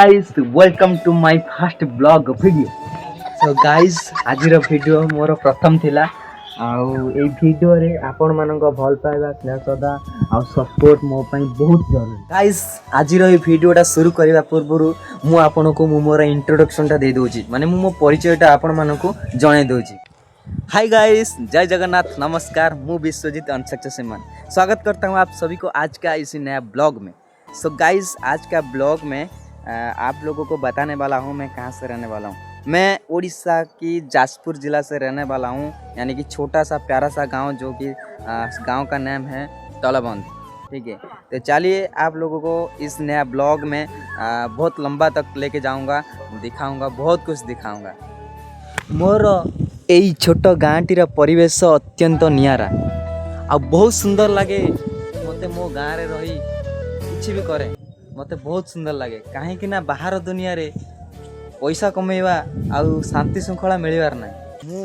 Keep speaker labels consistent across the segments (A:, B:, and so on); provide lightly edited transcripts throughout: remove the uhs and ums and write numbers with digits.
A: guys, welcome to my first vlog video. So guys, आजिर video मोर प्रथम थिला आउ ए वीडियो रे आपण मानक भल पाइबा स्नेह श्रद्धा आउ सपोर्ट मो पई बहुत जरूरी गाइस। आजिर ए वीडियोटा शुरू करबा पूर्वरु मु आपण को मोर इंट्रोडक्शन टा दे दोची माने मु मो परिचयटा आपण मानक जणे दोची। हाय गाइस, जय जगन्नाथ, नमस्कार। मु विश्वजीत अनसक्सेसमैन स्वागत करता हूं आप सभी को आज का इसी नया ब्लॉग में। सो गाइस, आज का ब्लॉग में आप लोगों को बताने वाला हूं मैं कहां से रहने वाला हूं। मैं उड़ीसा की जाजपुर ज़िला से रहने वाला हूं, यानी कि छोटा सा प्यारा सा गांव जो कि गांव का नाम है तलबंद। ठीक है, तो चलिए आप लोगों को इस नया ब्लॉग में बहुत लंबा तक लेके जाऊंगा, दिखाऊंगा, बहुत कुछ दिखाऊंगा। मोर यही छोट गाँटीर परिवेश अत्यंत नियारा आ बहुत सुंदर लगे मते। मो गाँव रे रही किछि भी करे मते बहुत सुंदर लगे, कहीं ना बाहर दुनिया रे पैसा कमेवा आउ शांति श्रृंखला मिलवार ना। मु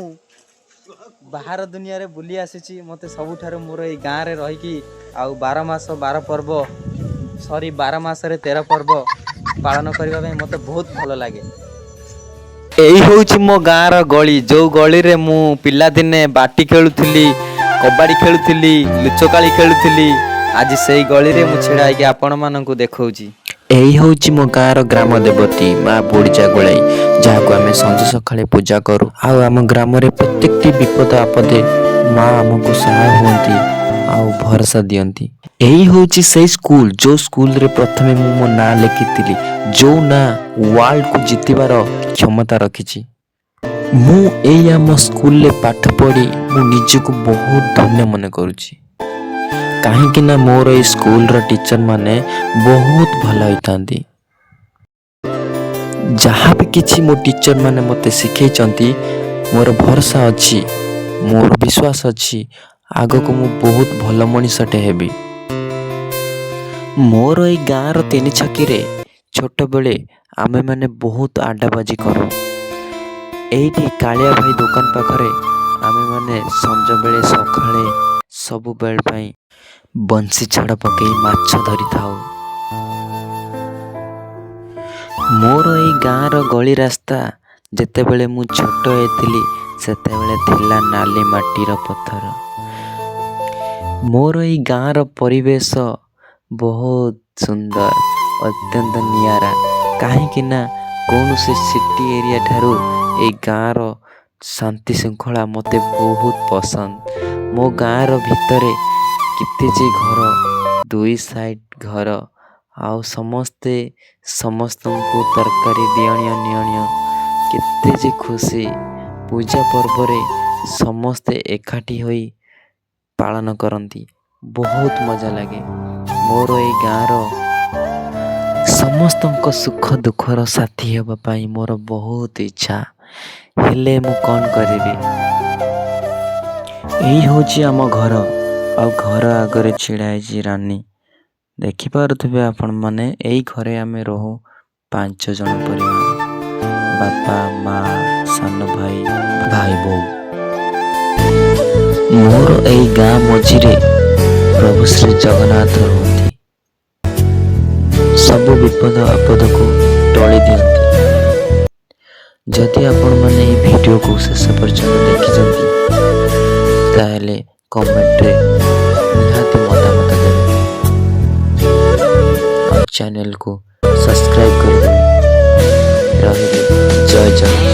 A: बाहर दुनिया रे बुली आसी, मते सबुठारु मोर ए गाँव रे रही कि आउ 12 मास 12 पर्व सॉरी 12 मास रे 13 पर्व पालन करबा में मते बहुत भलो लागे। यही हूँ मो गाँव गली, जो गली रे मु पिला दिने बाटी खेलुथिली, कबाड़ी खेलुथिली, लुचकाली खेलुथिली। आज से गली रे मु छिड़ा कि आपण माननकु देखौची।
B: यही हूँ मो गाँव ग्राम देवती माँ बुढ़ीजा गोलाई, जहाँ को आम संज सका पूजा करूँ। आम ग्राम रे प्रत्येक विपद आपदे माँ आमको सहाय हुंती आउ भरोसा दियंती। यही हूँ से स्कूल जो स्कूल रे प्रथमे मो ना लिखी, जो ना वर्ल्ड को जितबार क्षमता रखी। मु एई आम स्कूल रे पाठ पढ़ी मु निजको बहुत धन्य मन करुची, कहीं ना मोर ए स्कूल रो टीचर माने बहुत भल होइतांती। जहाँ भी किछि मो टीचर माने मते सिखै चंती, मोर भरोसा अछि, मोर विश्वास अछि आगो को मु बहुत भल मनीषटे हेबी। मोर ए गाँ रो तीन छकी रे छोट बेले आमे माने बहुत आडाबाजी करूँ। एइठी कालिया भाई दुकान पाखरे आमे माने संज बेले सखाळे सबु बेल पाई बंसी छाड़ पकई माछ धरी थाओ। मोर ए गाँ रो गली रास्ता जेते बेले मु छोट हेतिली सेते बेले थिला नाली माटीर पत्थर। मोर ए गाँ रो परिवेश बहुत सुंदर, अत्यंत नियारा, कहीं ना कौन से सिटी एरिया ठारू ए गाँ रो शांति श्रृंखला मते बहुत पसंद। मो गाँ रो भितरे किते जे घर, दुई साइड घर आउ समस्ते समस्तଙ୍କୁ तरकारी दियणिया नियणिया, केते जे खुशी। पूजा पर्व रे समस्ते एकाठी होई पालन करती, बहुत मजा लगे। मोर ए गाँ रो समस्तଙ୍କ सुख दुखर साथी हेबा पाई मोर बहुत इच्छा, हेले मु कौन करिबी। यही होची आम घर, और घर आगरे छिड़ा है रानी, देखिपे आपण माने। यही घरे आमे रहू 5 जन परिवार, बापा माँ सान भाई भाई बो। मोर यही गाँ मझिरे प्रभु श्री जगन्नाथ रहती, सब विपद आपद को टली दियंती। जदि आपण माने ये वीडियो को शेष पर्यंत देखिछंती ताहेले कमेंट रे निहाती मतामत देवे और चैनल को सब्सक्राइब कर देवे। जय जगन्नाथ।